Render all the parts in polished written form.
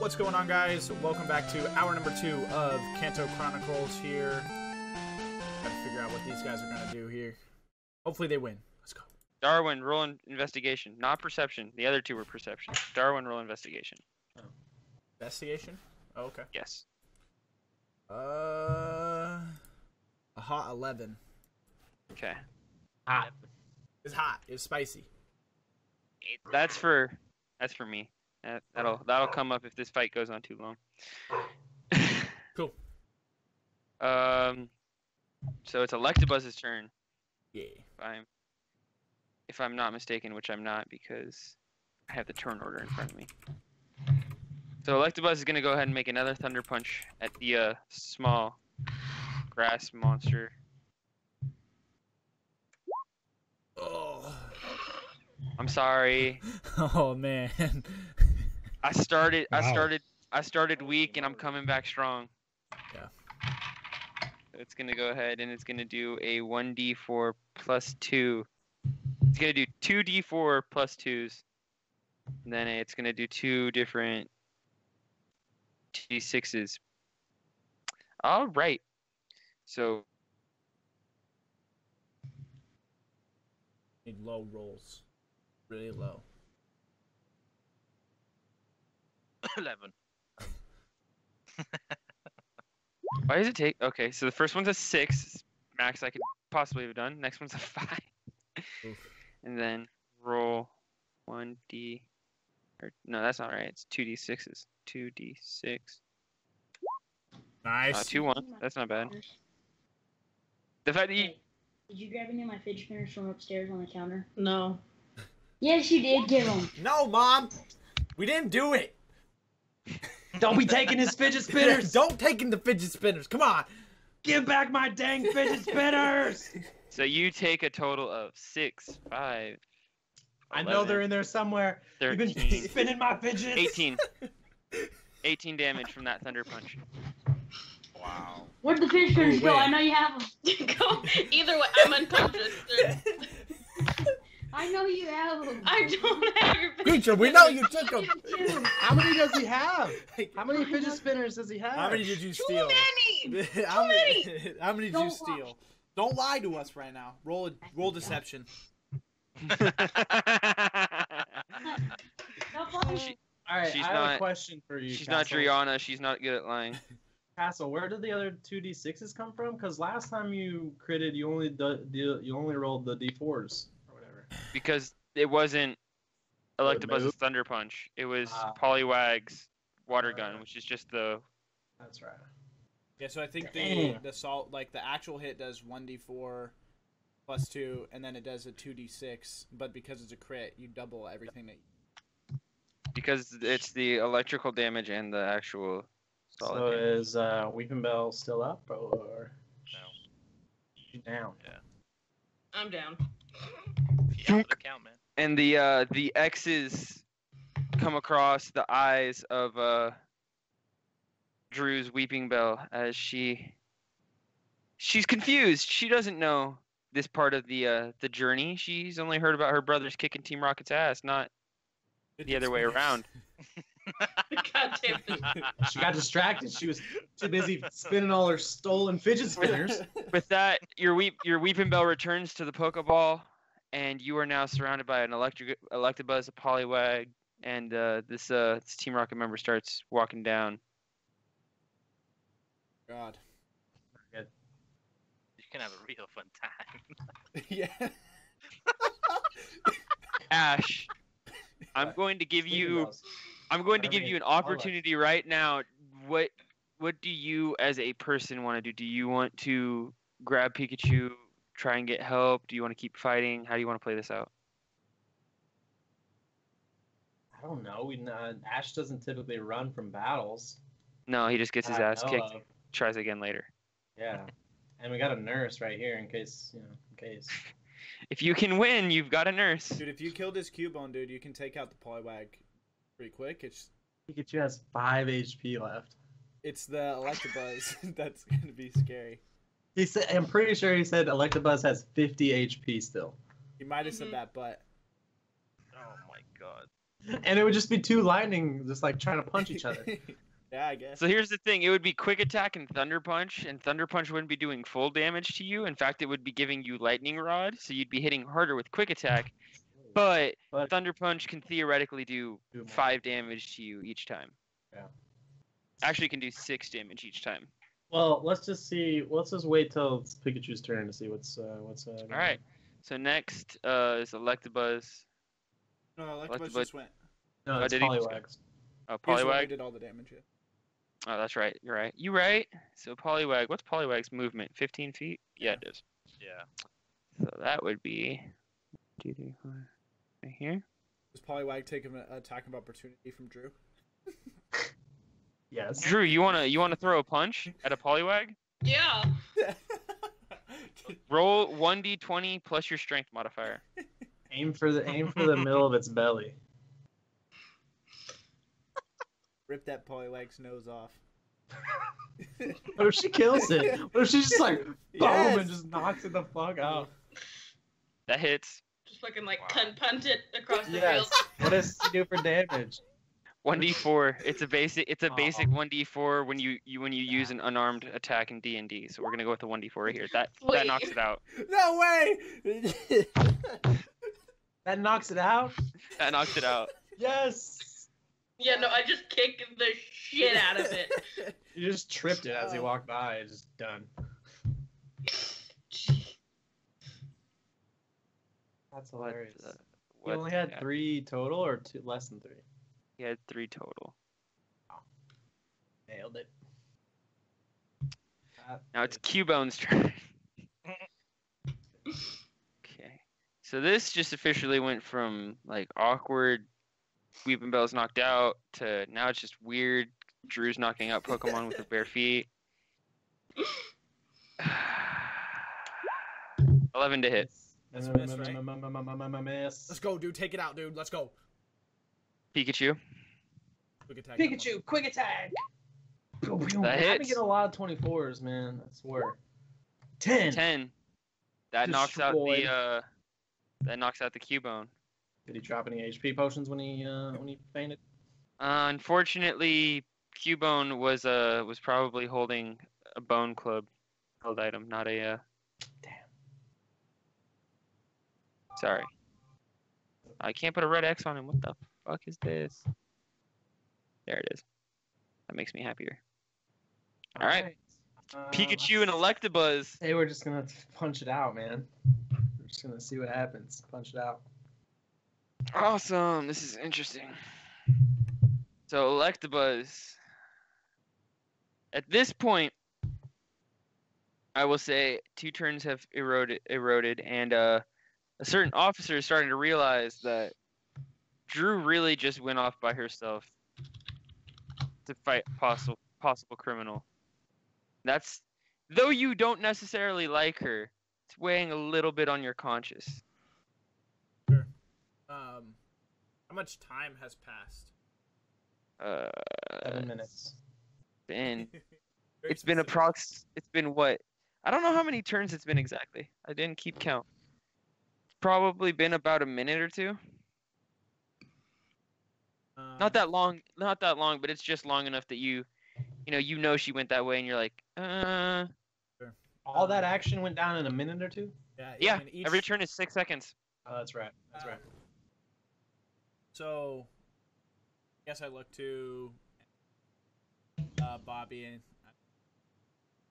what's going on, guys? Welcome back to hour number 2 of Kanto KroniKales here. Gotta figure out what these guys are gonna do here. Hopefully they win. Let's go. Darwin, roll investigation. Not perception. The other two were perception. Darwin, roll investigation. Investigation? Oh, okay. Yes. A hot 11. Okay. Hot. It's hot. It's spicy. That's for me. That'll come up if this fight goes on too long. Cool. So it's Electabuzz's turn. Yeah. If I'm not mistaken, which I'm not because I have the turn order in front of me. So Electabuzz is gonna go ahead and make another Thunder Punch at the small grass monster. Oh. I'm sorry. Oh man. I started weak and I'm coming back strong. Yeah. So it's gonna go ahead and it's gonna do a 1d4 plus 2. It's gonna do 2d4 plus 2s. And then it's gonna do 2 different d6s. All right. So Need low rolls. Really low. 11. why does it take? Okay, so the first one's a 6, max I could possibly have done. Next one's a 5. Oof. And then roll 1d. Or no, that's not right. It's 2d6s. 2d6. Nice. 2-1. That's not bad. The fact that you. Hey, did you grab any of my fidget spinners from upstairs on the counter? No. Yes, you did. Give them. No, Mom! We didn't do it! Don't be taking his fidget spinners! Don't take in the fidget spinners. Come on. Give back my dang fidget spinners! So you take a total of 6, 5. I know they're in there somewhere. 13. You've been spinning my fidgets. 18. 18 damage from that Thunder Punch. Wow. Where'd the fidget spinners go? wait. I know you have them. Go. Either way, I'm unconscious. I know you have them. I don't have your Creature, we know you took them. How many does he have? How many fidget spinners does he have? How many did you Too steal? many. How many? How many did you Don't steal? Don't lie to us right now. Roll deception. Stop lying. All right, She's I have not- a question for you. She's not Castle. Driana. She's not good at lying. Castle, where did the other 2d6s come from? Because last time you critted, you only rolled the d4s or whatever. Because it wasn't Electabuzz's move? Thunder Punch. It was Ah. Poliwag's Water Gun, which is just the. That's right. Yeah, so I think Dang. the salt, like the actual hit does 1d4 plus 2, and then it does a 2d6. But because it's a crit, you double everything that. Because it's the electrical damage and the actual solid So damage. is Weeping Bell still up or she's down? I'm down. Yeah, the count, man. And the X's come across the eyes of Drew's Weeping Bell as she's confused. She doesn't know this part of the journey. She's only heard about her brothers kicking Team Rocket's ass, not the other way around. God damn it. She got distracted. She was too busy spinning all her stolen fidget spinners. With that, your Weeping Bell returns to the Pokeball, and you are now surrounded by an Electabuzz, a Poliwag, and this Team Rocket member starts walking down. God. You can have a real fun time. Yeah. Ash, I'm going to give you an opportunity right now. What do you as a person want to do? Do you want to grab Pikachu, try and get help? Do you want to keep fighting? How do you want to play this out? I don't know. Ash doesn't typically run from battles. No, he just gets his I ass know kicked. of. Tries again later. Yeah, and we got a nurse right here in case in case. If you can win, you've got a nurse. Dude, if you killed his Cubone, dude, you can take out the Poliwag pretty quick. Pikachu has 5 HP left. It's the Electabuzz that's gonna be scary. He said, I'm pretty sure he said Electabuzz has 50 HP still. He might have said that, but Oh my god. And it would just be two lightning just like trying to punch each other. Yeah, I guess. So here's the thing: it would be quick attack and thunder punch wouldn't be doing full damage to you. In fact, it would be giving you lightning rod, so you'd be hitting harder with quick attack. But thunder punch can theoretically do 5 damage to you each time. Yeah. Actually, it can do 6 damage each time. Well, let's just see. Let's just wait till it's Pikachu's turn to see what's. All right. So next is Electabuzz. No, Electabuzz Electabuzz just went. No, it's did he just Poliwag. Oh, Here's where we Poliwag. did all the damage. Yeah. Oh, that's right. You're right. You right. So Poliwag. What's Poliwag's movement? 15 feet? Yeah, it is. Yeah. So that would be. Right here. Does Poliwag take an attack of opportunity from Drew? Yes. Drew, you wanna throw a punch at a Poliwag? Yeah. Roll 1d20 plus your strength modifier. Aim for the middle of its belly. Rip that Poliwag's nose off. What if she kills it? What if she just like boom Yes! and just knocks it the fuck out? That hits. Just fucking like punt it across the Yes. field. What does she do for damage? 1d4. It's a basic 1d4 when you use an unarmed attack in D&D. So we're gonna go with the 1d4 right here. That Wait. knocks it out. No way! That knocks it out. That knocks it out. Yes. Yeah, no, I just kicked the shit out of it. You just tripped it as he walked by. It's just done. That's hilarious. You only had 3 total, or 2 less than 3? He had 3 total. Nailed it. Now it's Cubone's turn. Okay. So this just officially went from like awkward Weeping Bell's knocked out to now it's just weird Drew's knocking out Pokemon with her bare feet. 11 to hit. That's a miss, right? Miss. Let's go, dude. Take it out, dude. Let's go. Pikachu. Quick attack. Pikachu, quick attack. That I've been hits. getting a lot of 24s, man. I swear. 10. 10. That knocks out Destroyed. the Cubone. Did he drop any HP potions when he fainted? Unfortunately, Cubone was probably holding a Bone Club held item, not a. Damn. Sorry. I can't put a red X on him. What the fuck is this? There it is. That makes me happier. All right. Pikachu and Electabuzz. Hey, we're just gonna punch it out, man. We're just gonna see what happens. Punch it out. Awesome. This is interesting. So Electabuzz. At this point, I will say 2 turns have eroded, and a certain officer is starting to realize that Drew really just went off by herself to fight possible criminal. That's though you don't necessarily like her, it's weighing a little bit on your conscience. Sure. How much time has passed? 7 minutes. Very It's been specific. It's been what? I don't know how many turns it's been exactly. I didn't keep count. It's probably been about a minute or 2. Not that long, but it's just long enough that you know she went that way, and you're like, Sure. All that action went down in a minute or 2? yeah. and each- Every turn is 6 seconds. Oh, that's right. That's right. So, I guess I look to Bobby and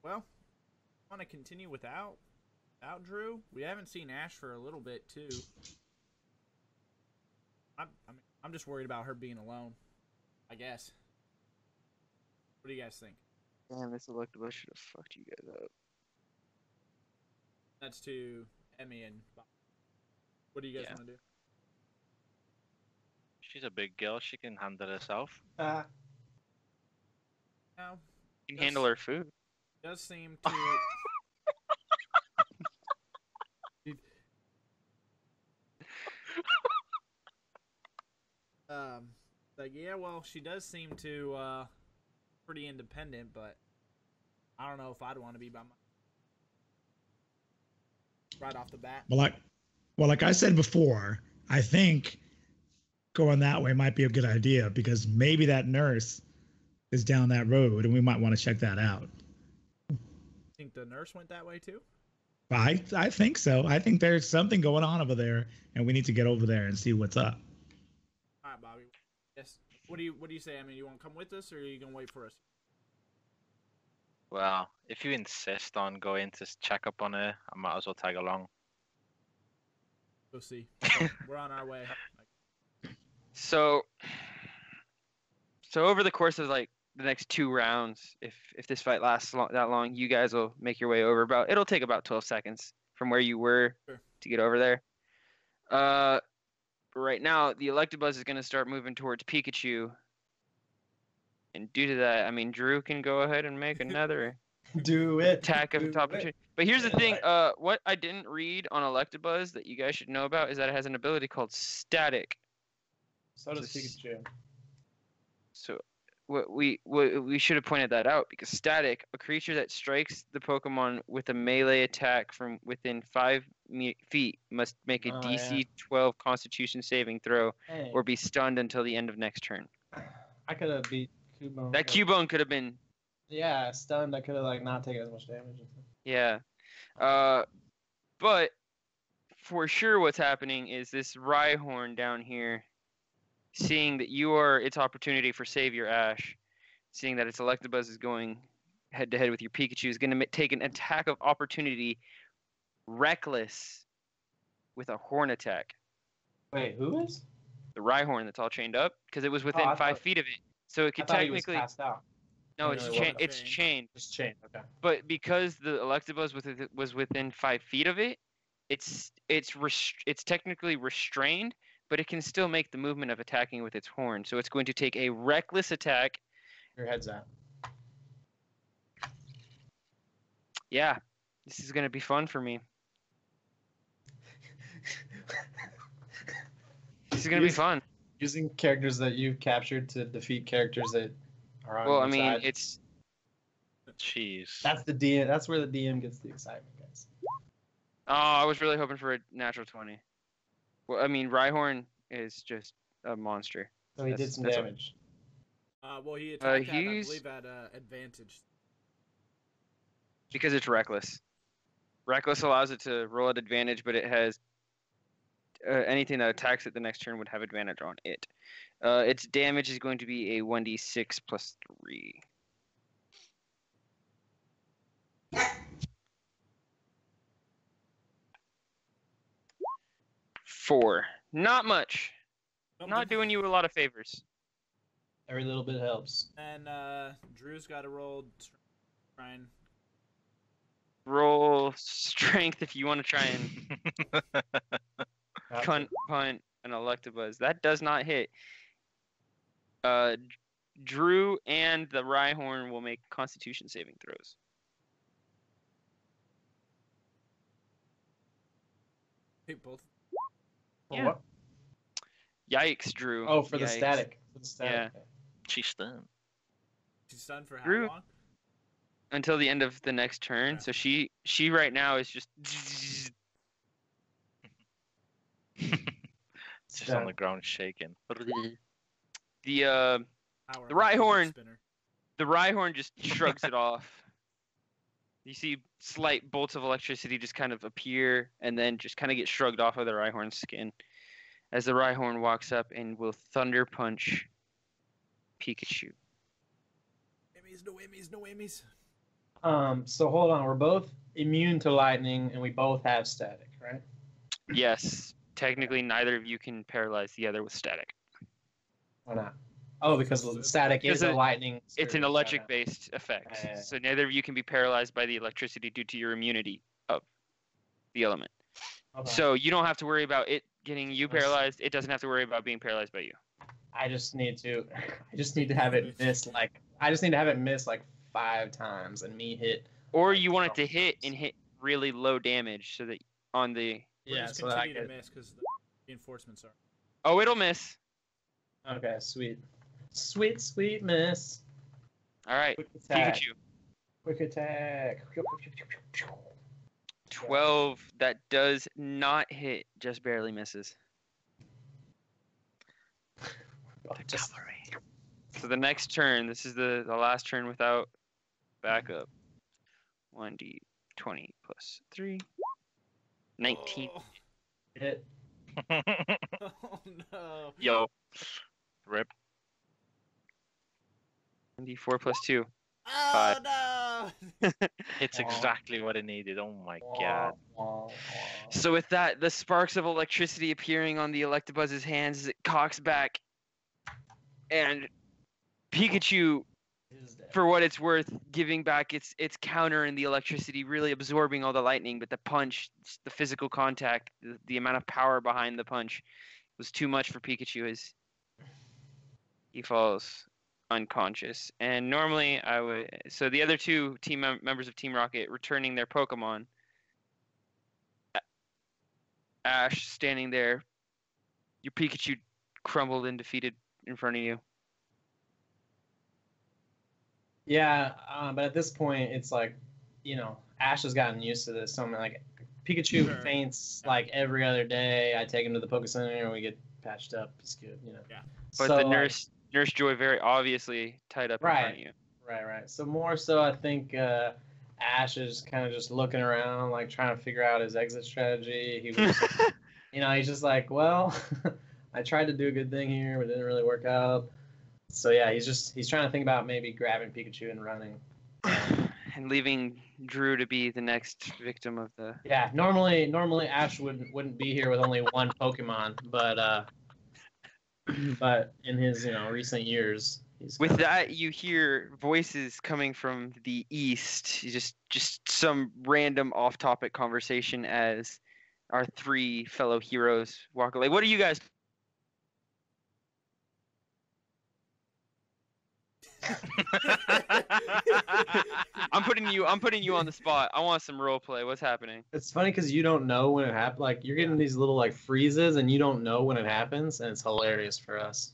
well, I want to continue without Drew. We haven't seen Ash for a little bit too. I'm just worried about her being alone, I guess. What do you guys think? Damn, this Electabuzz should have fucked you guys up. That's to Emmy and Bobby. What do you guys Yeah. want to do? She's a big girl. She can handle herself. Now, You can handle her food. does seem to. Like yeah, well, she does seem to pretty independent, but I don't know if I'd want to be by my right off the bat. Well, like I said before, I think going that way might be a good idea because maybe that nurse is down that road and we might want to check that out. Think the nurse went that way too? I think so. I think there's something going on over there and we need to get over there and see what's up. All right, Bobby. Yes. What do you say? I mean, you want to come with us, or are you gonna wait for us? Well, if you insist on going to check up on her, I might as well tag along. Go see. We're on our way. So over the course of like the next 2 rounds, if this fight lasts that long, you guys will make your way over. It'll take about 12 seconds from where you were to get over there. But right now, the Electabuzz is going to start moving towards Pikachu. And due to that, I mean, Drew can go ahead and make another attack of opportunity. But here's the thing. What I didn't read on Electabuzz that you guys should know about is that it has an ability called Static. So does Pikachu. So we should have pointed that out because Static, a creature that strikes the Pokemon with a melee attack from within 5 feet, must make a DC 12 Constitution saving throw or be stunned until the end of next turn. I could have beat Cubone. That Cubone could have been. Yeah, stunned. I could have not taken as much damage. Yeah, but for sure, what's happening is this Rhyhorn down here, seeing that you are its opportunity for Savior Ash, seeing that its Electabuzz is going head-to-head with your Pikachu, is going to take an attack of opportunity, Reckless, with a Horn attack. Wait, who is? The Rhyhorn that's all chained up, because it was within 5 feet of it. So it could technically... He was passed out. No, it's chained. It's chained. It's chained, okay. But because the Electabuzz was within 5 feet of it, it's technically restrained, but it can still make the movement of attacking with its horn. So it's going to take a reckless attack. Your head's out. Yeah, this is going to be fun for me. This is going to be fun. Using characters that you've captured to defeat characters that are on your side. It's... Jeez. That's the DM. That's where the DM gets the excitement, guys. Oh, I was really hoping for a natural 20. Well, I mean, Rhyhorn is just a monster. So he did some damage. Well, he attacked I believe, at advantage. Because it's reckless. Reckless allows it to roll at advantage, but it has anything that attacks it the next turn would have advantage on it. Its damage is going to be a 1d6 plus 3. Four. Not much. Not doing you a lot of favors. Every little bit helps. And Drew's got to roll. Try and roll strength if you want to try and punt an Electabuzz. That does not hit. Drew and the Rhyhorn will make Constitution saving throws. Hey, both. Yeah. What? Yikes, Drew. Oh, for the static. For the static. Yeah. She's stunned. She's stunned for how Drew, long? until the end of the next turn. Yeah. So she right now is just just on the ground shaking. The Rhyhorn just shrugs it off. You see slight bolts of electricity just kind of appear and then just kind of get shrugged off of the Rhyhorn's skin as the Rhyhorn walks up and will Thunder Punch Pikachu. No whammies. So hold on. We're both immune to lightning and we both have static, right? Yes. Technically, neither of you can paralyze the other with static. Why not? Oh, because static is a lightning. It's an electric-based effect. Yeah. So neither of you can be paralyzed by the electricity due to your immunity of the element. Okay. So you don't have to worry about it getting you paralyzed. It doesn't have to worry about being paralyzed by you. I just need to have it miss like 5 times and me hit. Or you want it to hit and hit really low damage so that on the so that I can miss because the reinforcements are. Oh, it'll miss. Okay, sweet miss. All right, Pikachu. Quick attack. 12. That does not hit. Just barely misses. Just So the next turn, this is the last turn without backup. 1d20 plus 3. 19. Oh, hit. oh no. Yo. Rip. 1d4 plus 2. Oh Five. no. It's exactly what it needed. Oh my god. So with that, the sparks of electricity appearing on the Electabuzz's hands as it cocks back, and Pikachu, for what it's worth, giving back its counter in the electricity, really absorbing all the lightning, but the punch, the physical contact, the amount of power behind the punch was too much for Pikachu as he falls unconscious. And normally I would, so the other two members of Team Rocket returning their Pokemon. Ash standing there, your Pikachu crumbled and defeated in front of you. Yeah, but at this point, it's like, Ash has gotten used to this. So I'm like, Pikachu faints like every other day. I take him to the Poke Center and we get patched up. He's good, Yeah. But so, the Nurse Joy very obviously tied up in front of you. Right. So more so, I think Ash is kind of just looking around, like trying to figure out his exit strategy. He was, he's just like, well, I tried to do a good thing here, but it didn't really work out. So yeah, he's trying to think about maybe grabbing Pikachu and running. And leaving Drew to be the next victim of the... Yeah, normally Ash wouldn't be here with only one Pokemon, but in his recent years, with that, you hear voices coming from the east. Just some random off-topic conversation as our three fellow heroes walk away. What are you guys? I'm putting you on the spot. I want some role play. What's happening? It's funny because you don't know when it happens. Like you're getting these little like freezes, and you don't know when it happens, and it's hilarious for us.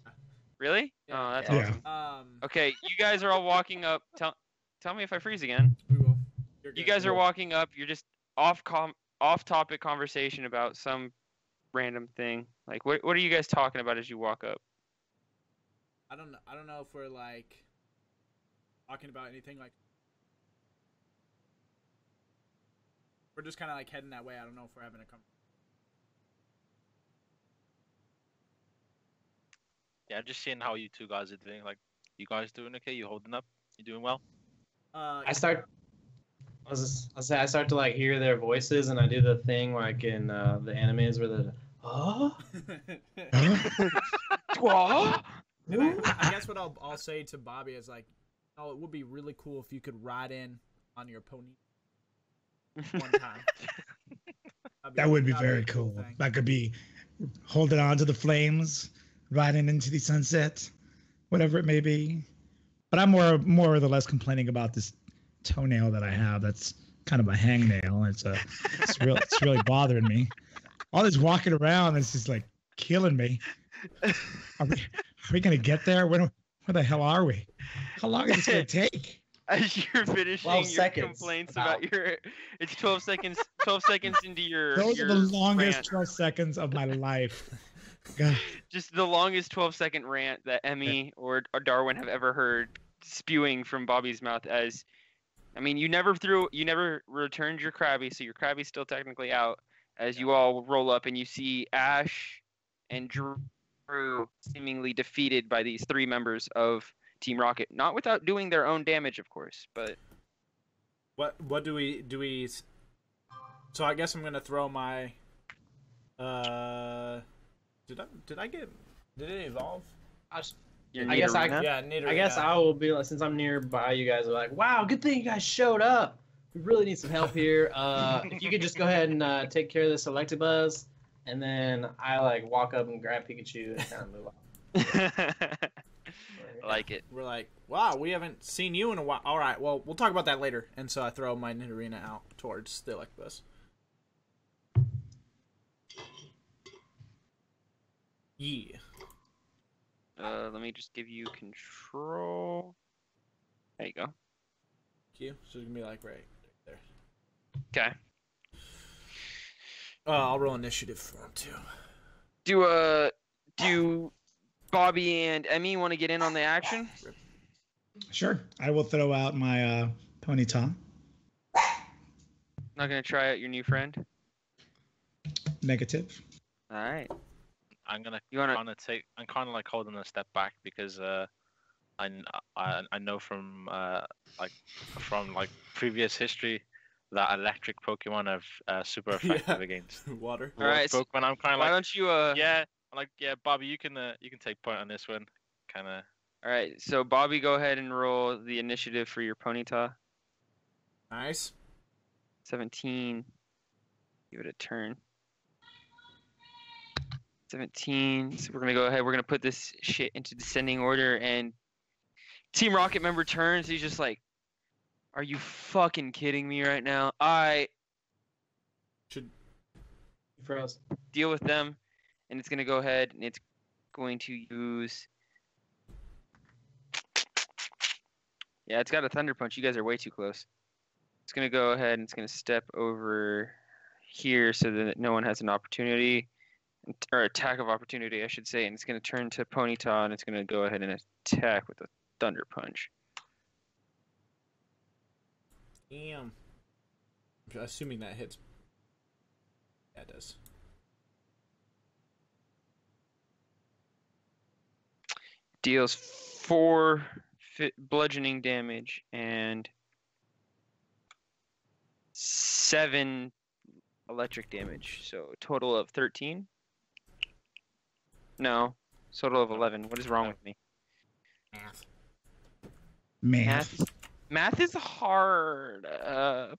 Really? Yeah. Oh, that's Yeah. awesome. Okay, you guys are all walking up. Tell me if I freeze again. We will. You're You good. guys are walking up. You're just off-topic conversation about some random thing. Like, what are you guys talking about as you walk up? I don't know if we're like talking about anything like. We're just kind of like heading that way. I don't know if we're having a conversation. Yeah, just seeing how you two guys are doing. Like, you guys doing okay? You holding up? You doing well? I start to like hear their voices, and I do the thing like in the animes where the And I guess what I'll say to Bobby is like, oh, it would be really cool if you could ride in on your pony one time. That would be that'd very a cool. thing. That could be holding on to the flames, riding into the sunset, whatever it may be. But I'm more or less complaining about this toenail that I have. That's kind of a hangnail. It's really bothering me. All this walking around is just like killing me. Are we gonna get there? Where the hell are we? How long is this gonna take? As you're finishing 12 your seconds, complaints about. about your, it's 12 seconds. 12 seconds into your. Those your are the longest rant. 12 seconds of my life. God. Just the longest 12-second rant that Emmy or Darwin have ever heard spewing from Bobby's mouth. As, I mean, you never returned your Krabby, so your Krabby's still technically out. As you all roll up and you see Ash and Drew seemingly defeated by these three members of Team Rocket, not without doing their own damage, of course, but What do we? So I guess I'm gonna throw my. Did it evolve? I guess I will be like, since I'm nearby, you guys are like, wow, good thing you guys showed up. We really need some help here. If you could just go ahead and take care of this Electabuzz, and then I like walk up and grab Pikachu and kind of move on. I like it. We're like, wow, we haven't seen you in a while. All right, well, we'll talk about that later. And so I throw my Nidorina out towards the Electabuzz. Yeah. Let me just give you control. There you go. Q. So it's gonna be like right there. Okay. I'll roll initiative for him too. Do Bobby and Emmy want to get in on the action? Sure. I will throw out my ponyta. Not gonna try out your new friend. Negative. All right. I'm gonna You wanna- kind of take. I'm kind of like holding a step back because I know from previous history that electric Pokemon have super effective against Water. All right, so Pokemon. I'm kind of Why like don't you yeah, Bobby, you can take point on this one. Kind of. All right, so Bobby, go ahead and roll the initiative for your Ponyta. Nice. 17. Give it a turn. 17. So we're gonna go ahead. We're gonna put this shit into descending order, and Team Rocket member turns. He's just like, "Are you fucking kidding me right now? I Should Froze. deal with them," and it's gonna go ahead and it's going to use. Yeah, it's got a Thunder Punch. You guys are way too close. It's gonna go ahead and it's gonna step over here so that no one has an opportunity, or attack of opportunity, I should say. And it's gonna turn to Ponyta and it's gonna go ahead and attack with a Thunder Punch. Damn. I'm assuming that hits. Yeah, it does. Deals 4 bludgeoning damage and 7 electric damage. So a total of 13. No, total of 11. What is wrong with me? Math. Math. Math is hard.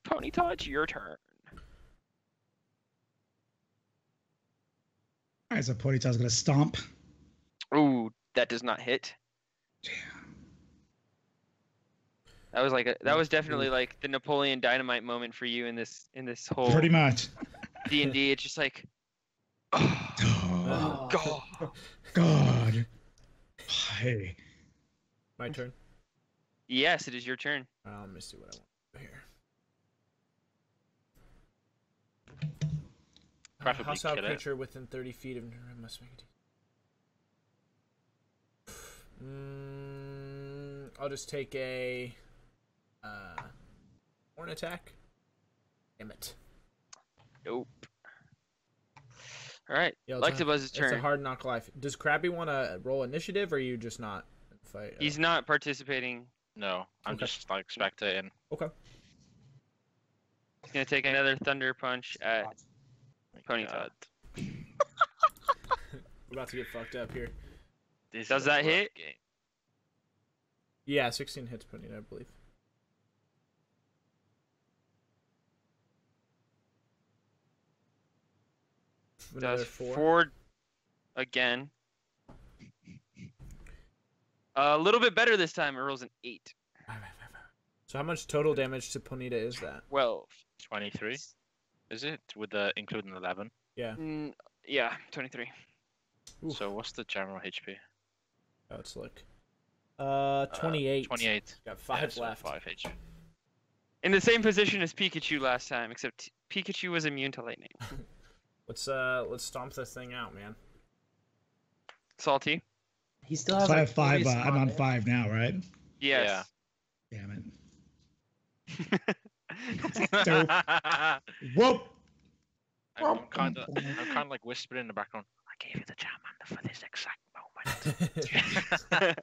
Ponyta, it's your turn. All right, so Ponyta's gonna stomp. Ooh, that does not hit. That was definitely like the Napoleon Dynamite moment for you in this whole Pretty much. D&D. It's just like, Oh, God. God. Hey. My turn. Yes, it is your turn. Let me see what I want here. Preferably Hostile kill it. creature within 30 feet of must make it. I'll just take a horn attack. Damn it. Nope. All right, Yeah, Electabuzz' It's a turn. hard knock life. Does Krabby want to roll initiative, or are you just not fight? He's not participating. No, I'm Okay. just like spectating. Okay. He's gonna take another Thunder Punch at Ponyta. God. We're about to get fucked up here. This Does is a that rough hit? game. Yeah, 16 hits Ponyta, I believe. Another Does 4. 4 again. A little bit better this time. It rolls an 8. So how much total damage to Ponyta is that? 12. 23. Is it with the including 11? Yeah. Yeah, 23. Oof. So what's the general HP? Oh, it's like 28. 28. Got 5 left. 5 HP. In the same position as Pikachu last time, except Pikachu was immune to lightning. Let's stomp this thing out, man. Salty? He still has So I like have 5. 40 I'm on some 5 now, right? Yes. Damn it. Dope. Whoop. I'm kind of like whispering in the background. I gave you the Charmander for this exact moment.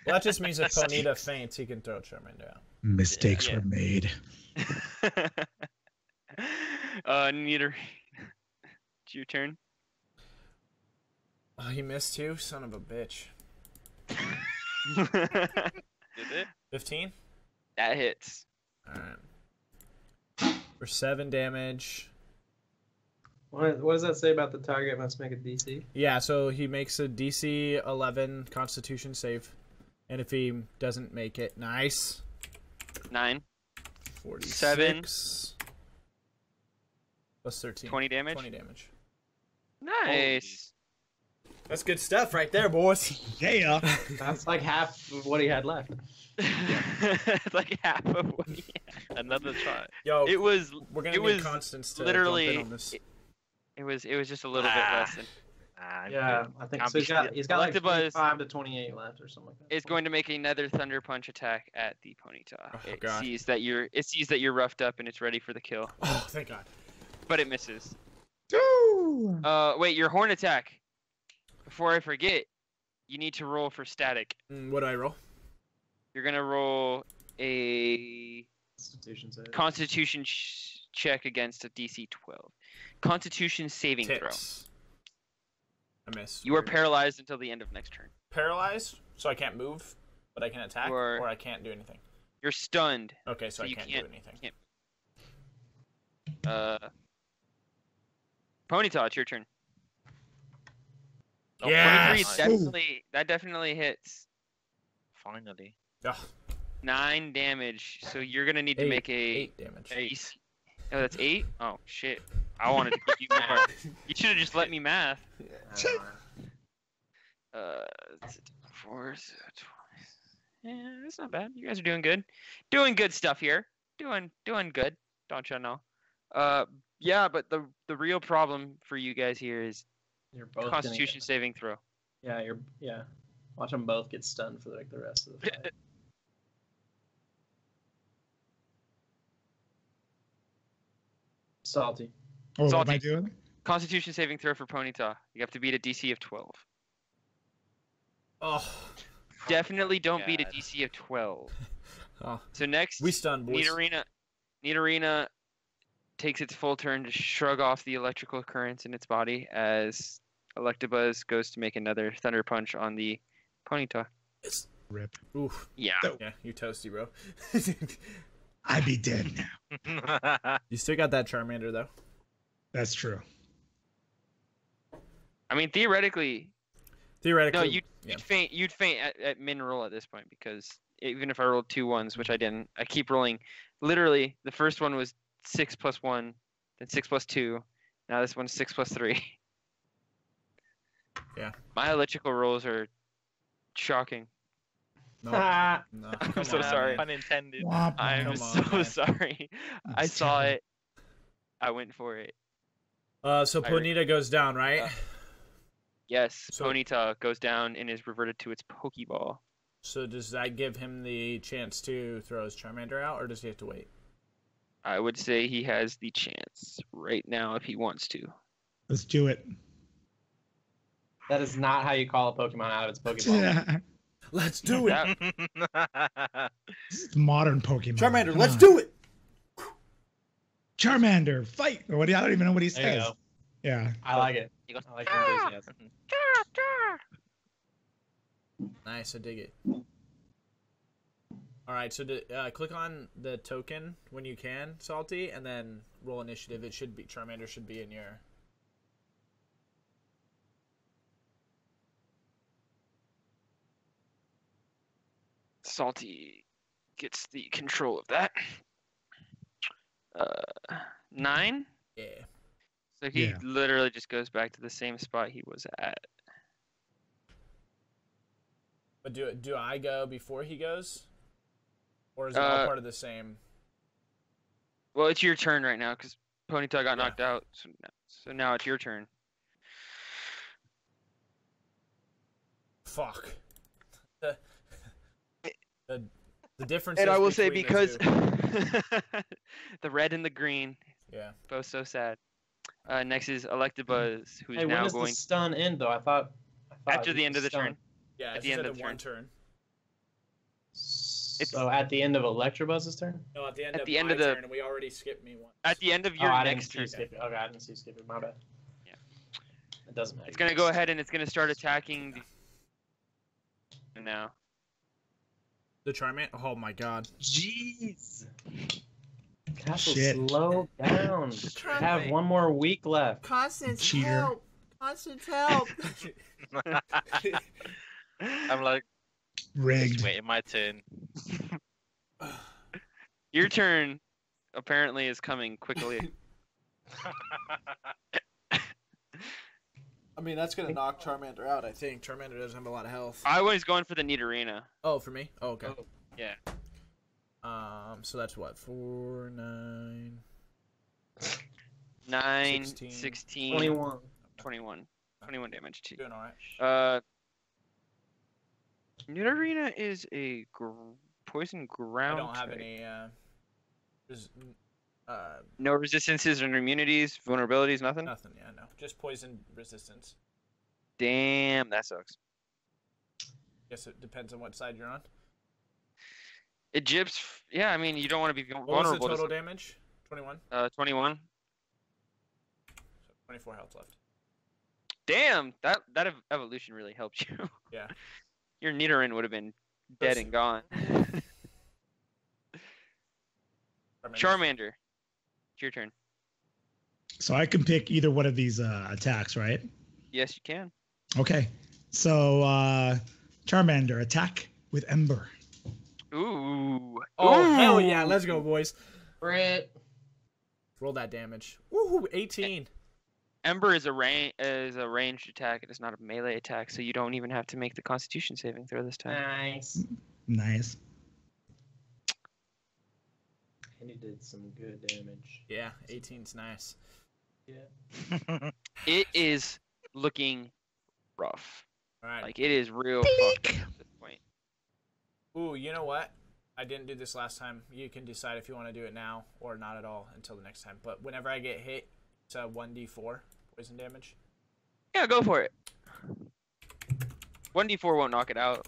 Well, that just means if Ponyta faints, he can throw Charmander out. Mistakes Yeah. were made. Neither. It's your turn. Oh, he missed too? Son of a bitch. Did it? 15? That hits. Alright. For 7 damage. What does that say about the target must make a DC? Yeah, so he makes a DC 11 Constitution save. And if he doesn't make it, nice. 9. 46. Plus 13. 20 damage? 20 damage. Nice. That's good stuff right there, boys. Yeah. That's like half of what he had left. It's like half of what he had. Another try. Yo, It was we're gonna it need was Constance to literally jump in on this. it was just a little bit less than Yeah, I think Can't so. be He's got like Electabuzz 25 to 28 left or something like that. Is going to make another Thunder Punch attack at the Ponyta. Oh, It God. sees that you're roughed up and it's ready for the kill, Oh, thank God. but it misses. Ooh. Wait, your horn attack. Before I forget, you need to roll for static. What do I roll? You're gonna roll a Constitution save. Constitution check against a DC 12. Constitution saving throw. Tits. I miss. You are Weird. paralyzed until the end of next turn. Paralyzed, so I can't move, but I can attack, or I can't do anything. You're stunned. Okay, so I you can't do anything. Ponyta, it's your turn. Oh, Yes! 23, that definitely hits. Finally. Ugh, 9 damage. So you're gonna need to make a 8 damage. AC. Oh, that's 8? Oh shit. I wanted to give you more. You should have just let me math. Uh, 4, 20. Yeah, that's not bad. You guys are doing good. Doing good stuff here. Doing good. Don't you know? Yeah, but the real problem for you guys here is You're both Constitution saving throw. Yeah. Watch them both get stunned for like the rest of the fight. Salty. Oh, what am Salty. I doing? Constitution saving throw for Ponyta. You have to beat a DC of 12. Oh. Definitely don't beat a God. DC of 12. Oh. So next, We stunned, boys. Nidorina takes its full turn to shrug off the electrical currents in its body as Electabuzz goes to make another Thunder Punch on the Ponyta. Rip. Oof. Yeah. Yeah, you toasty, bro. I be dead now. You still got that Charmander, though. That's true. I mean, theoretically, Theoretically. no, you'd yeah. faint at min roll at this point because even if I rolled 2 1s, which I didn't, I keep rolling. Literally, the first one was 6 + 1, then 6 + 2. Now this one's 6 + 3. Yeah. My electrical rolls are shocking. No. Ah, No. I'm Come so on, sorry. man. Pun intended. Womp I'm Come womp. on, so man. sorry. I It's saw terrible. it. I went for it. So Ponyta goes down, right? Yes, So- Ponyta goes down and is reverted to its Pokeball. So does that give him the chance to throw his Charmander out, or does he have to wait? I would say he has the chance right now if he wants to. Let's do it. that is not how you call a Pokemon out of its Pokeball. Yeah. Let's do it! That- This is modern Pokemon. Charmander, Come let's on. do it! Charmander, fight! Or what? I don't even know what he There you says. go. Yeah. I like it. He goes, I like the enthusiasm. Nice, I dig it. Alright, so click on the token when you can, Salty, and then roll initiative. It should be, Charmander should be in your... Salty gets the control of that. 9. Yeah. So he Yeah. literally just goes back to the same spot he was at. But do I go before he goes? Or is it all part of the same... Well, it's your turn right now because Ponyta got Yeah. knocked out. So now it's your turn. Fuck. The difference And is I will say between the because two. the red and the green, Yeah. both so sad. Next is Electabuzz, who's Hey, when now does going the stun end though? I thought after it the was end of the stun. turn. Yeah, At it's the end just of the one turn. turn. So at the end of Electabuzz's turn? No, at the end At of the end my of the- turn, and we already skipped me once. At the end of your I didn't next see turn, skip it. Okay, I didn't see skip it. My bad. Yeah. It doesn't matter. it's gonna go ahead and it's gonna start attacking. Now. The Charmander? Oh my god. Jeez. Castle, Shit. slow down. You have one more week left. Constant Cheater. help! Constant help! I'm like, Rigged. just waiting my turn. Your turn, apparently, is coming quickly. I mean, that's gonna knock Charmander out, I think. Charmander doesn't have a lot of health. I was going for the Nidorina. Oh, for me? Oh, okay. Yeah. So that's what? 4, 9... 9, 16, 16, 21. 21. 21 damage to you. Doing all right. Nidorina is a poison I ground don't have type. any. No resistances and immunities, vulnerabilities, nothing? Nothing. Yeah, no. Just poison resistance. Damn, that sucks. Guess it depends on what side you're on. It gyps. Yeah, I mean, you don't want to be What vulnerable. was the total damage? 21. 21. So 24 health left. Damn, that evolution really helped you. Yeah. Your Nidoran would have been dead and gone. Charmander, it's your turn. So I can pick either one of these attacks, right? Yes, you can. Okay. So Charmander, attack with Ember. Ooh. Oh, Ooh. hell yeah. Let's go, boys. Brit. Roll that damage. Woohoo, 18. Ember is a ranged attack. It is not a melee attack, so you don't even have to make the Constitution saving throw this time. Nice. Nice. And he did some good damage. Yeah, 18's nice. Yeah. It is looking rough. All right. Like, it is real fucked up at this point. Ooh, you know what? I didn't do this last time. You can decide if you want to do it now or not at all until the next time. But whenever I get hit, it's a 1d4 poison damage. Yeah, go for it. 1d4 won't knock it out.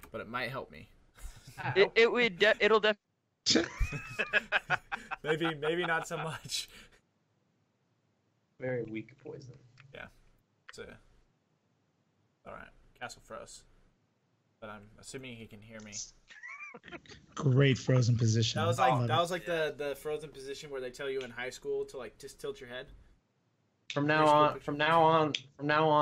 But it might help me. It'll definitely. maybe not so much. Very weak poison. Yeah. It's all right. Castle froze. But I'm assuming he can hear me. Great frozen position. That was like the frozen position where they tell you in high school to like just tilt your head. From now on,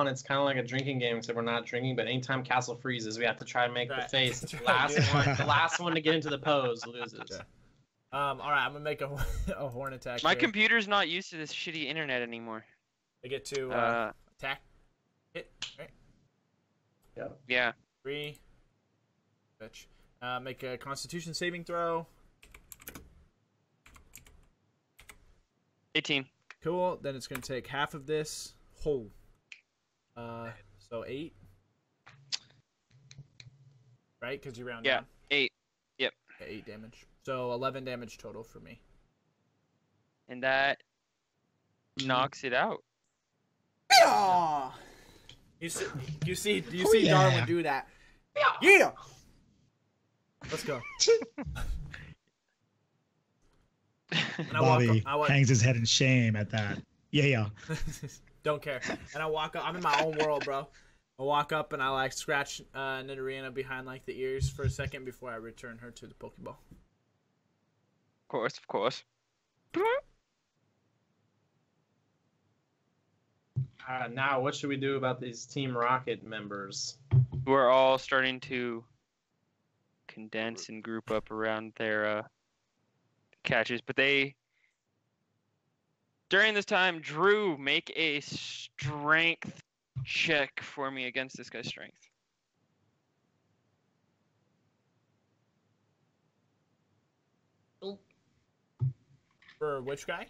it's kind of like a drinking game, except we're not drinking. But anytime Castle freezes, we have to try to make the face. That's The right, last one to get into the pose loses. Yeah. All right, I'm gonna make a horn attack. My here. computer's not used to this shitty internet anymore. I get to attack, hit, right? Yep. Yeah. 3. Bitch. Make a Constitution saving throw. 18. Cool. Then it's gonna take half of this. So 8. Right? Because you round down. 8. Yep. 8 damage. So 11 damage total for me. And that knocks it out. Yeah. You see yeah. Darwin do that? Yeah. Let's go. Bobby hangs his head in shame at that. Yeah. Don't care. And I walk up. I'm in my own world, bro. I walk up and I like scratch Nidorina behind like the ears for a second before I return her to the Pokeball. Of course. Now, what should we do about these Team Rocket members? We're all starting to condense and group up around their catches, but during this time, Drew, make a strength check for me against this guy's strength. For which guy?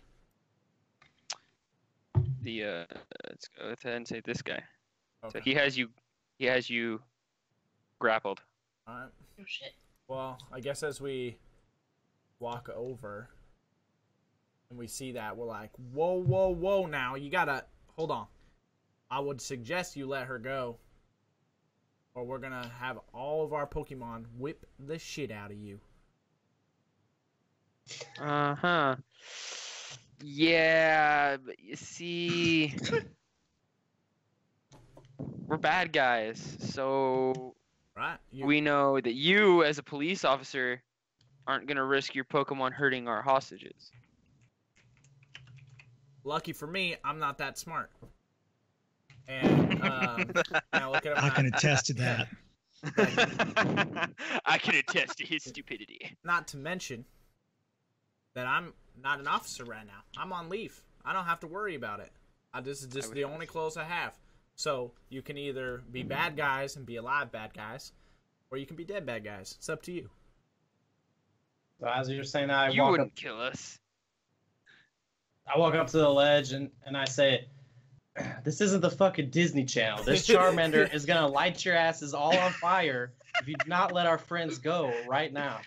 Let's go ahead and say this guy. Okay. So he has you grappled. All right. Oh shit. Well, I guess as we walk over and we see that, we're like, whoa, now. You gotta, hold on. I would suggest you let her go, or we're gonna have all of our Pokemon whip the shit out of you. Uh-huh. Yeah, but you see, we're bad guys, so Right? we know that you, as a police officer, aren't going to risk your Pokemon hurting our hostages. Lucky for me, I'm not that smart. And, now look at him. I can attest to that. I can attest to his stupidity. Not to mention that I'm not an officer right now. I'm on leave. I don't have to worry about it. This is just the only clothes I have. So you can either be bad guys and be alive bad guys, or you can be dead bad guys. It's up to you. So as you're saying that, You wouldn't kill us. I walk up to the ledge and I say, This isn't the fucking Disney Channel. This Charmander is gonna light your asses all on fire if you do not let our friends go right now.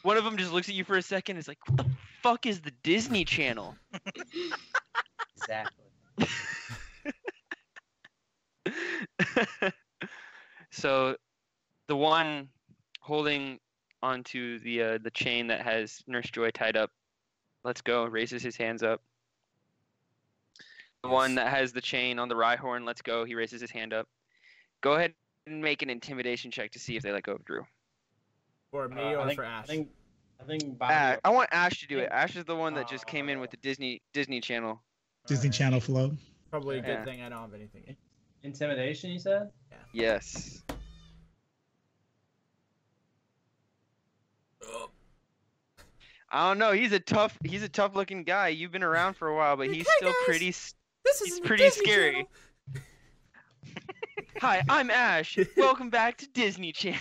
One of them just looks at you for a second. Is like, "What the fuck is the Disney Channel?" Exactly. So, the one holding onto the chain that has Nurse Joy tied up, let's go. Raises his hands up. The one that has the chain on the Rhyhorn, let's go. He raises his hand up. Go ahead and make an intimidation check to see if they let go of Drew. For me or for Ash? I think Bobby. I want Ash to do it. Ash is the one that just came in with the Disney Channel. Disney Channel flow. Probably a good Yeah. thing I don't have anything. Intimidation, you said? Yes. I don't know. He's a tough looking guy. You've been around for a while, but he's still pretty. This He's pretty scary. Hi, I'm Ash. Welcome back to Disney Channel.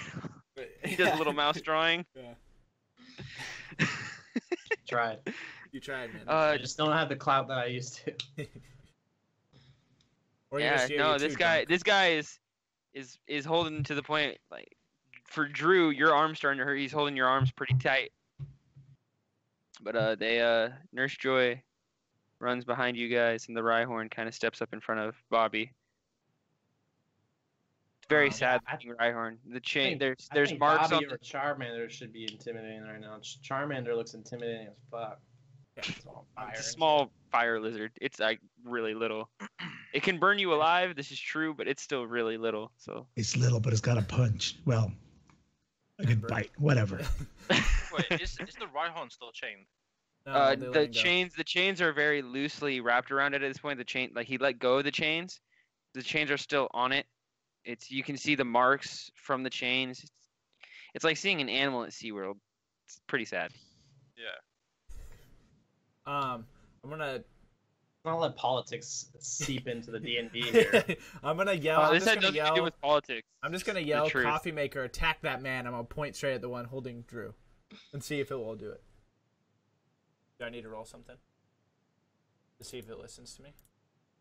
He does a little mouse drawing. Yeah. Tried. You tried, man. I just don't have the clout that I used to. Or you Yeah, just- no, you're this too guy drunk. is holding to the point. Like, for Drew, your arm's starting to hurt. He's holding your arms pretty tight. But Nurse Joy runs behind you guys, and the Rhyhorn kind of steps up in front of Bobby. It's very sad looking Rhyhorn. The chain, there's marks Bobby on. or Charmander should be intimidating right now. Charmander looks intimidating as fuck. It's all fire. It's a small fire lizard. It's like really little. It can burn you alive. This is true, but it's still really little. So It's little, but it's got a punch. Well, a good bite. Whatever. Wait, is the Rhyhorn still chained? No, they let the him go. chains are very loosely wrapped around it at this point. The chain, like he let go of the chains. The chains are still on it. You can see the marks from the chains. It's like seeing an animal at SeaWorld. It's pretty sad. Yeah. I'm gonna. Not let politics seep into the D&D here. I'm gonna yell. I'm this just had gonna nothing to do yell. with politics. I'm just gonna yell. truth. Coffee maker, attack that man. I'm gonna point straight at the one holding Drew, and see if it will do it. Do I need to roll something to see if it listens to me,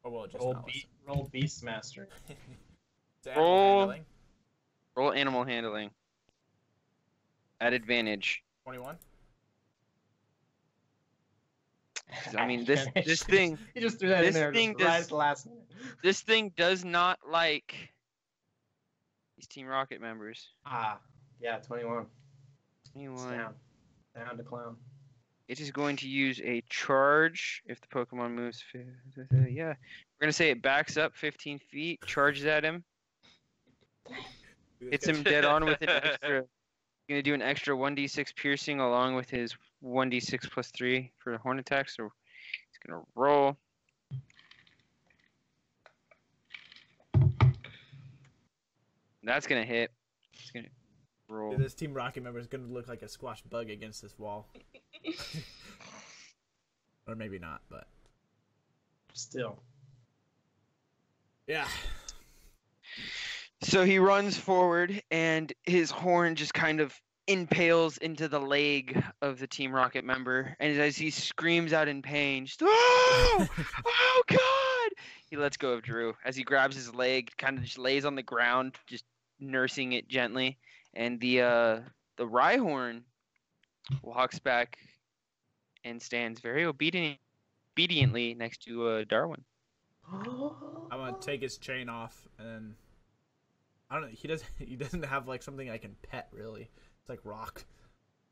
or will it just not listen? Roll Beastmaster. It's animal Roll. handling. Roll animal handling. At advantage. 21. I mean, this thing. You just threw that in this there thing just right does- at the last minute. This thing does not like these Team Rocket members. Yeah, 21. It's 21. down to clown. It is going to use a charge if the Pokemon moves. Yeah. We're going to say it backs up 15 feet, charges at him, hits him dead on with an extra. Going to do an extra 1d6 piercing along with his 1d6 plus 3 for the horn attack. So he's going to roll. That's going to hit. He's going to roll. Dude, this Team Rocket member is gonna look like a squash bug against this wall. Or maybe not, but Still. yeah. So he runs forward, and his horn just kind of impales into the leg of the Team Rocket member. And as he screams out in pain, just, "Oh! Oh, God!" He lets go of Drew. As he grabs his leg, kind of just lays on the ground, just nursing it gently. And the Rhyhorn walks back and stands very obediently next to Darwin. I'm gonna take his chain off, and then I don't know. He doesn't have like something I can pet really. It's like rock.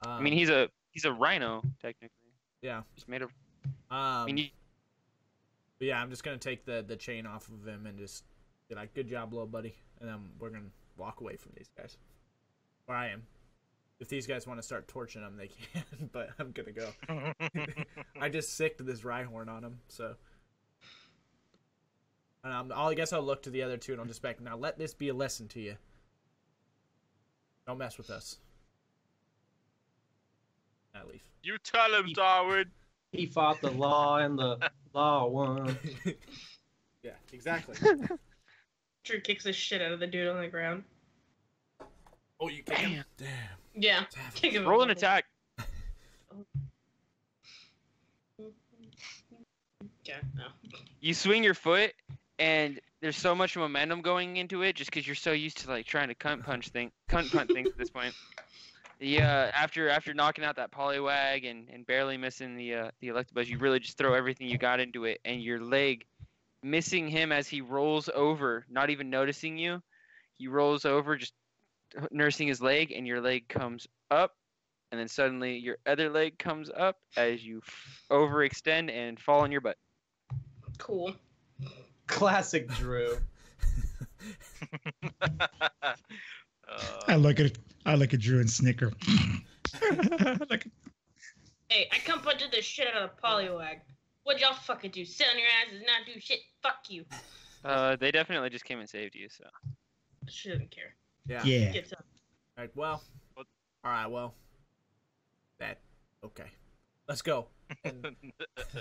I mean, he's a rhino technically. Yeah. He's made of. But I mean, yeah, I'm just gonna take the chain off of him and just be like, "Good job, little buddy," and then we're gonna walk away from these guys. Where I am. If these guys want to start torching him, they can, but I'm gonna go. I just sicked this Rhyhorn on him, so. And I guess I'll look to the other two and I'll just back. Now let this be a lesson to you. Don't mess with us. I leave. You tell him, Darwin. He fought the law and the law won. Yeah, exactly. Drew kicks the shit out of the dude on the ground. Oh, you kick him? Damn. Yeah. Kick him. roll an attack. Yeah, no. You swing your foot, and there's so much momentum going into it just because you're so used to like trying to cunt punt things at this point. After knocking out that Poliwag and barely missing the Electabuzz, you really just throw everything you got into it, and your leg, missing him as he rolls over, not even noticing you, he rolls over, just nursing his leg, and your leg comes up, and then suddenly your other leg comes up as you overextend and fall on your butt. Cool. Classic Drew. I look at Drew and snicker. Like, Hey, I come punching the shit out of the Poliwag. What'd y'all fucking do? Sit on your asses, not do shit? Fuck you. They definitely just came and saved you, so. She doesn't care. yeah. Gets up. Right, well. Alright, well. Okay. Let's go. And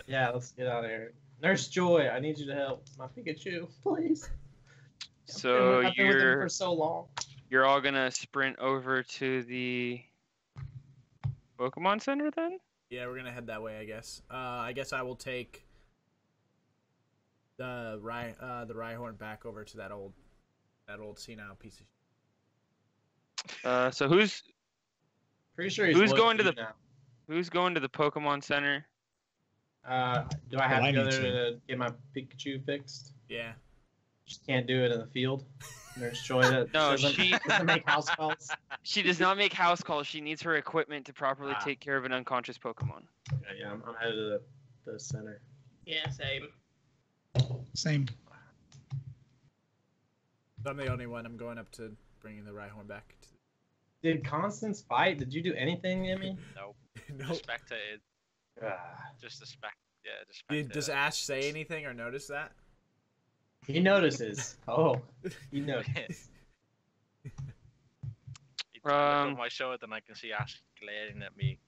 Yeah, let's get out of here. Nurse Joy, I need you to help my Pikachu, please. So I've been with him for so long. you're all gonna sprint over to the Pokemon Center then? yeah, we're gonna head that way, I guess. I guess I will take the Rhyhorn back over to that old senile piece of shit. So who's Pretty sure he's Who's looking going to at you the- now. who's going to the Pokemon Center? Do I have I to go need there to get my Pikachu fixed? Yeah. Just can't do it in the field. Nurse Joy that No, doesn't make house calls. She does not make house calls. She needs her equipment to properly Ah. take care of an unconscious Pokemon. Yeah, I'm headed to the center. Yeah, same. Same. I'm the only one. I'm going up to bringing the Rhyhorn back. Did Constance fight? Did you do anything, Emmy? Nope. Nope. Spectated. Ah, Just a spec. Yeah, just spectated. Does Ash say anything or notice that? he notices. Oh, he notices. He look over my shoulder, then I can see Ash glaring at me,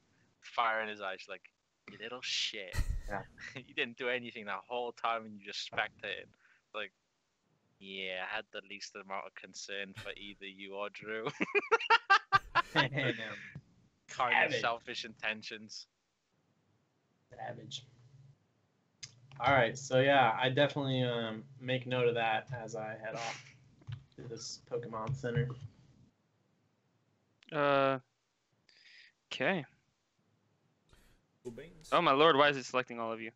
fire in his eyes, like, you little shit. Yeah. You didn't do anything that whole time, and you just spectated. Like, yeah, I had the least amount of concern for either you or Drew. Kind of Savage. selfish intentions. Savage. All right, so yeah, I definitely make note of that as I head off to this Pokemon Center. Okay. Cool beans. Oh my lord, why is it selecting all of you?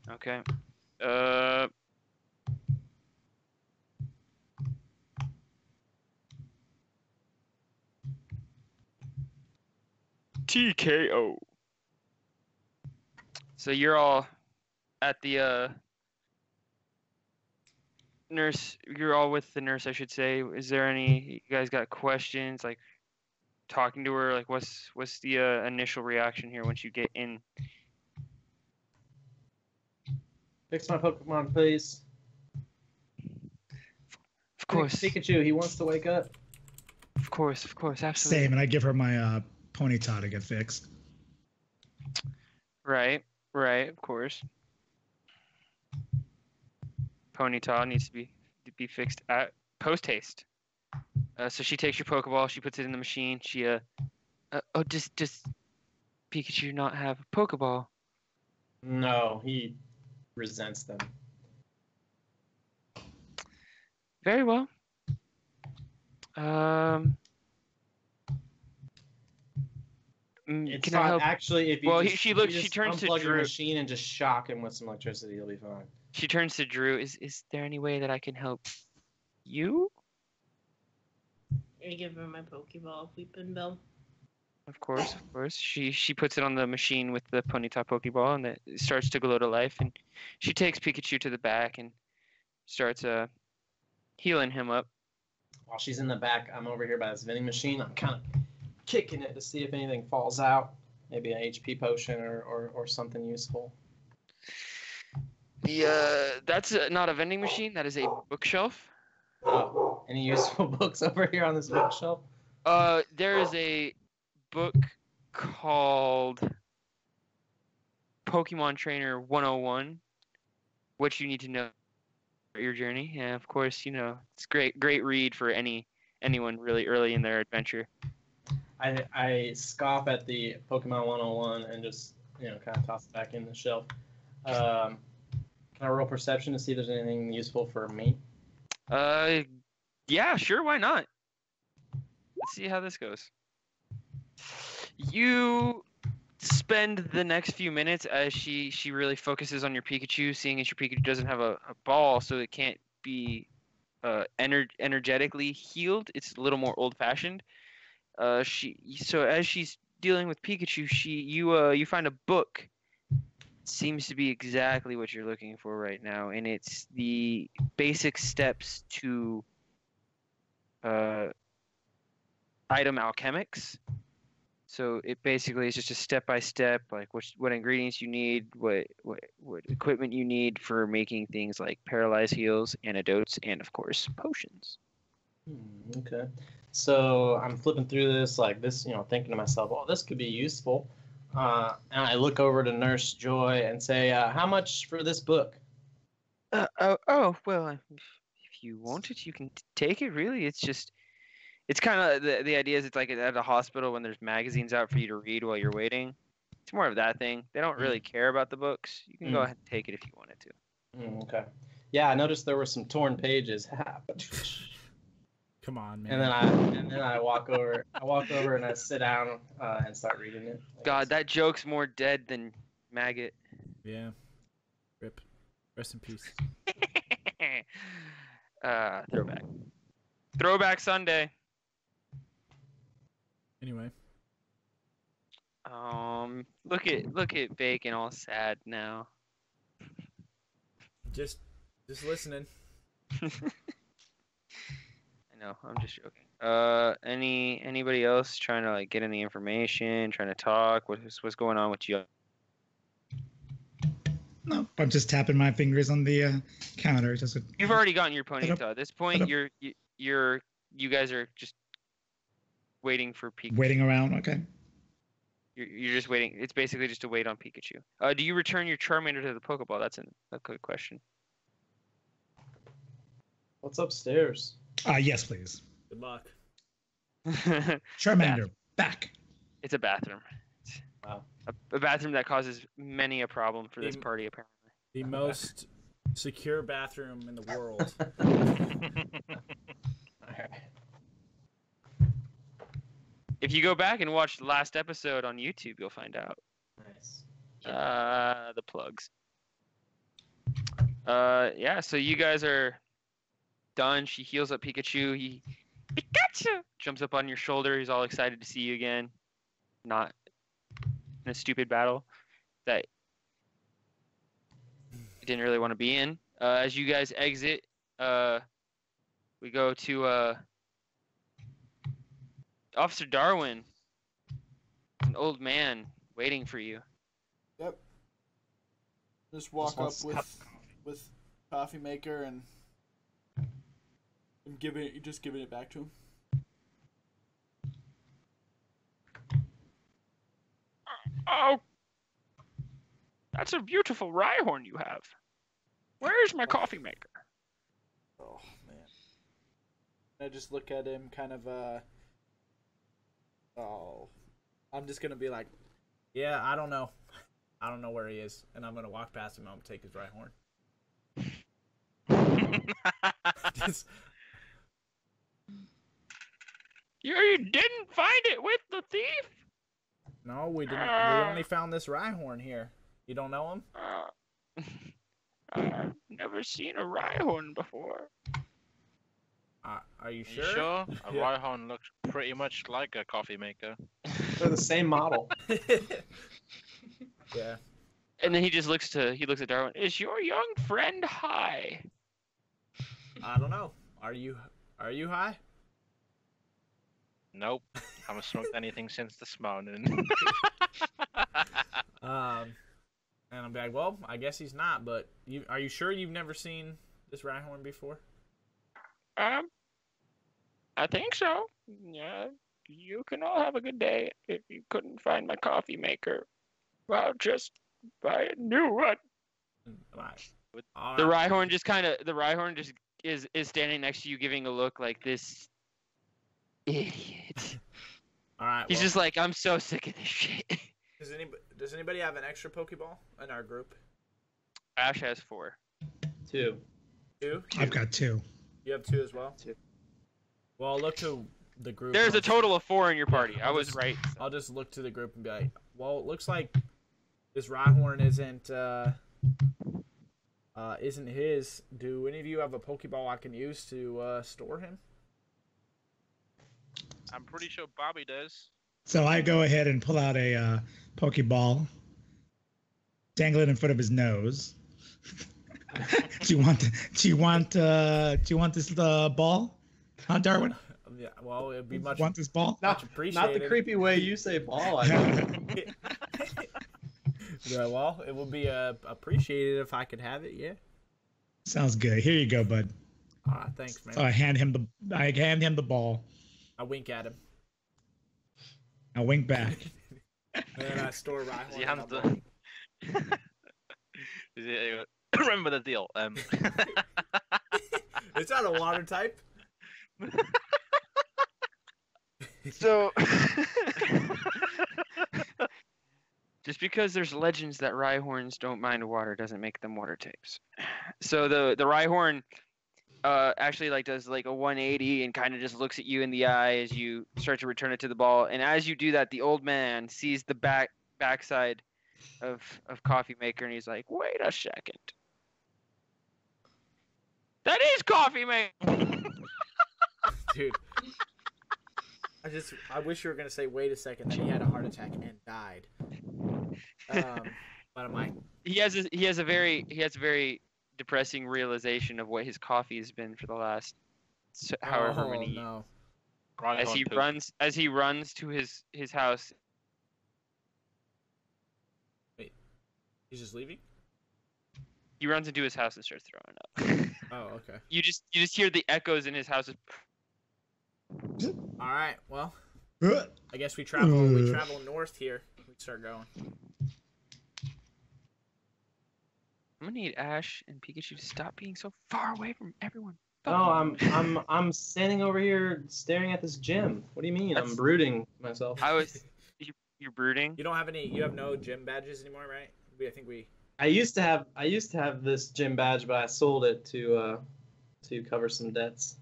Okay. TKO. So you're all at the nurse. You're all with the nurse, I should say. Is there any? You guys got questions? Like talking to her? Like what's the initial reaction here once you get in? Fix my Pokemon, please. Of course, Pikachu, he wants to wake up. of course, absolutely. Same, and I give her my Ponyta to get fixed. Right, of course. Ponyta needs to be fixed at post haste. So she takes your Pokeball, she puts it in the machine. She does Pikachu not have a Pokeball? No, he resents them. Very well. It's Can I fine. Help? Actually, if you Well, just, she if you she just turns to unplug your Drew. machine and just shock him with some electricity, he'll be fine. She turns to Drew. Is there any way that I can help you? I give her my Pokeball, Weeping Bell. Of course. She puts it on the machine with the Ponyta Pokeball, and it starts to glow to life. And she takes Pikachu to the back and starts healing him up. While she's in the back, I'm over here by this vending machine. I'm kind of kicking it to see if anything falls out. Maybe an HP potion or something useful. That's not a vending machine. That is a bookshelf. Oh, any useful books over here on this bookshelf? There is a book called Pokemon Trainer 101, which you need to know for your journey. And of course, it's great read for anyone really early in their adventure. I scoff at the Pokemon 101 and just kind of toss it back in the shelf. Can I roll perception to see if there's anything useful for me? Yeah, sure, why not? Let's see how this goes. You spend the next few minutes as she really focuses on your Pikachu, seeing as your Pikachu doesn't have a ball, so it can't be energetically healed. It's a little more old-fashioned. So as she's dealing with Pikachu, you find a book. Seems to be exactly what you're looking for right now, and it's the basic steps to item alchemics. So it basically is just a step-by-step, like what ingredients you need, what equipment you need for making things like paralyzed heals, antidotes, and of course potions. Okay. So I'm flipping through this like this, thinking to myself, oh, this could be useful. And I look over to Nurse Joy and say, how much for this book? Well, if you want it, you can take it, really. It's kind of, the idea is it's like at a hospital when there's magazines out for you to read while you're waiting. It's more of that thing. They don't really care about the books. You can go ahead and take it if you wanted to. Okay. Yeah, I noticed there were some torn pages. Come on, man. And then I walk over. And I sit down and start reading it. God, that joke's more dead than maggot. Yeah. Rip. Rest in peace. Throwback. Throwback Sunday. Anyway. Look at Bacon all sad now. Just listening. I know, I'm just joking. Anybody else trying to get any information, trying to talk? What's going on with you? No, I'm just tapping my fingers on the counter. You've already gotten your ponytail. At this point, you guys are just waiting for Pikachu. Waiting around, okay. You're just waiting. It's basically just to wait on Pikachu. Do you return your Charmander to the Pokeball? That's a good question. What's upstairs? Yes, please. Good luck. Charmander, back. It's a bathroom. Wow. A bathroom that causes many a problem for this party, apparently. The most secure bathroom in the world. Alright. If you go back and watch the last episode on YouTube, you'll find out. Nice. The plugs. Yeah, so you guys are done. She heals up Pikachu. He Pikachu jumps up on your shoulder. He's all excited to see you again. Not in a stupid battle that he didn't really want to be in. As you guys exit, we go to Officer Darwin, an old man waiting for you. Yep. Just walk up with coffee maker and giving it back to him. Oh, that's a beautiful Rhyhorn you have. Where's my coffee maker? Oh man. I just look at him, kind of I'm just gonna be like, yeah, I don't know where he is, and I'm gonna walk past him. I'm gonna take his Rhyhorn. You didn't find it with the thief? No, we didn't. We only found this Rhyhorn here. You don't know him? I've never seen a Rhyhorn before. Are you You sure? sure? A Rhyhorn looks pretty much like a coffee maker. They're the same model. Yeah. And then he looks at Darwin. Is your young friend high? I don't know. Are you high? Nope. Haven't smoked anything since this morning. And I'm like, well, I guess he's not. But are you sure you've never seen this Rhyhorn before? I think so. Yeah. You can all have a good day. If you couldn't find my coffee maker, well, just buy a new one. All The right. Rhyhorn just is standing next to you, giving a look like this idiot. All right. He's well, just like, I'm so sick of this shit. Does anybody have an extra Pokeball in our group? Ash has 4. 2. 2? I've got 2. You have 2 as well? 2. Well, I'll look to the group. There's and a I'll total of 4 in your party. Yeah, I was right. I'll just look to the group and be like, well, it looks like this Rhyhorn isn't his. Do any of you have a Pokeball I can use to store him? I'm pretty sure Bobby does. So I go ahead and pull out a Pokeball, dangle it in front of his nose. Do you want this ball, huh, Darwin? Yeah. Well, it'd be much. Want this ball? Much Not appreciated. the creepy way you say ball. Yeah. Well, it would be appreciated if I could have it. Yeah. Sounds good. Here you go, bud. Thanks, man. So I hand him the ball. I wink at him. I wink back. And then I store Rhyhorn. He in hands my the. ball. Remember the deal. It's not a water type. So, just because there's legends that Rhyhorns don't mind water doesn't make them water types. So the Rhyhorn actually does a 180 and kind of just looks at you in the eye as you start to return it to the ball. And as you do that, the old man sees the backside of Coffee Maker and he's like, "Wait a second. That is Coffee Maker." Dude. I wish you were gonna say, wait a second, that he had a heart attack and died. But am I? He has a very depressing realization of what his coffee has been for the last however many years. No. As he runs to his house. Wait, he's just leaving? He runs into his house and starts throwing up. Oh, okay. You just hear the echoes in his house. All right. Well, I guess we travel north here. We start going. I'm gonna need Ash and Pikachu to stop being so far away from everyone. No, I'm standing over here staring at this gym. What do you mean? I'm brooding myself. You're brooding. You don't have any. You have no gym badges anymore, right? I used to have this gym badge, but I sold it to cover some debts.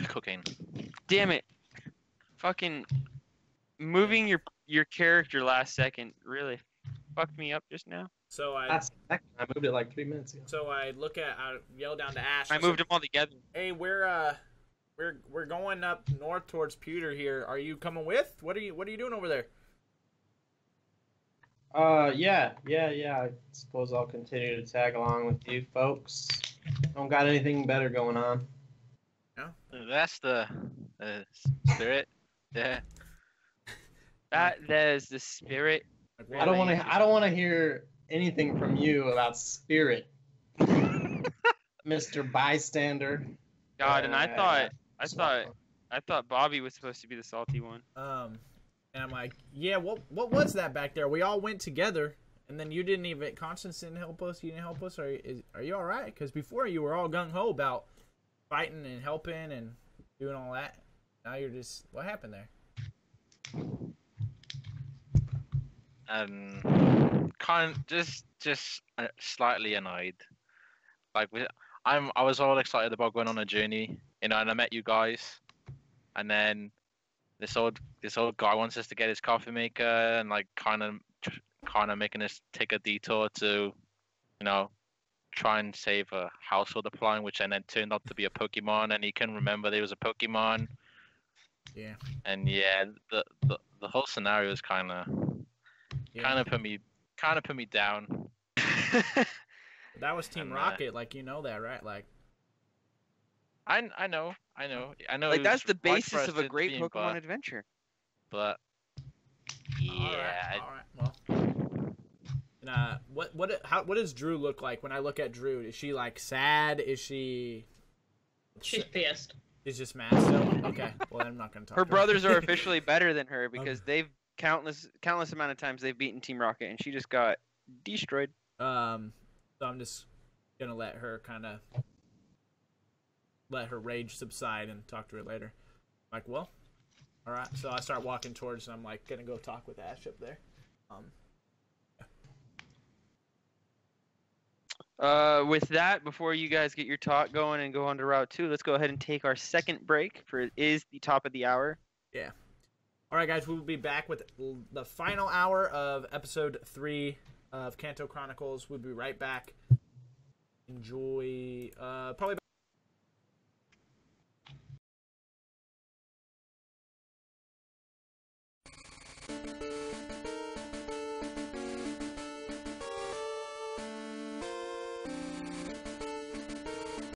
Cocaine. Damn it! Fucking moving your character last second really fucked me up just now. So I moved it like 3 minutes ago. So I yell down to Ash. I moved them all together. Hey, we're going up north towards Pewter here. Are you coming with? What are you doing over there? Yeah. I suppose I'll continue to tag along with you folks. Don't got anything better going on. No? That's the spirit. Yeah. There's the spirit. I don't want to hear anything from you about spirit, Mr. Bystander. God, and I thought Bobby was supposed to be the salty one. And I'm like, yeah, what was that back there? We all went together, and then you didn't even. Constance didn't help us. You didn't help us. Are you all right? Because before you were all gung ho about fighting and helping and doing all that. Now you're just. What happened there? Just slightly annoyed. I was all excited about going on a journey, and I met you guys, and then this old guy wants us to get his coffee maker, and kind of making us take a detour to, try and save a household appliance, which then turned out to be a Pokemon, and he couldn't remember there was a Pokemon. Yeah. And yeah, the whole scenario is kind of put me down. That was Team Rocket, that, right? I know. That's the basis of a great Pokemon adventure. But yeah. All right. Well, what does Drew look like when I look at Drew? Is she sad? Is she? She's pissed. She's just mad still. Okay. Well, I'm not gonna talk. Her brothers are officially better than her because they've countless amount of times they've beaten Team Rocket, and she just got destroyed. So I'm just gonna let her rage subside and talk to her later. Well, all All right, so I start walking towards, and I'm like gonna go talk with Ash up there. With that, before you guys get your talk going and go on to Route 2, let's go ahead and take our second break for it is the top of the hour. Yeah. All right, guys, we will be back with the final hour of episode 3 of Kanto KroniKales. We'll be right back. Enjoy probably about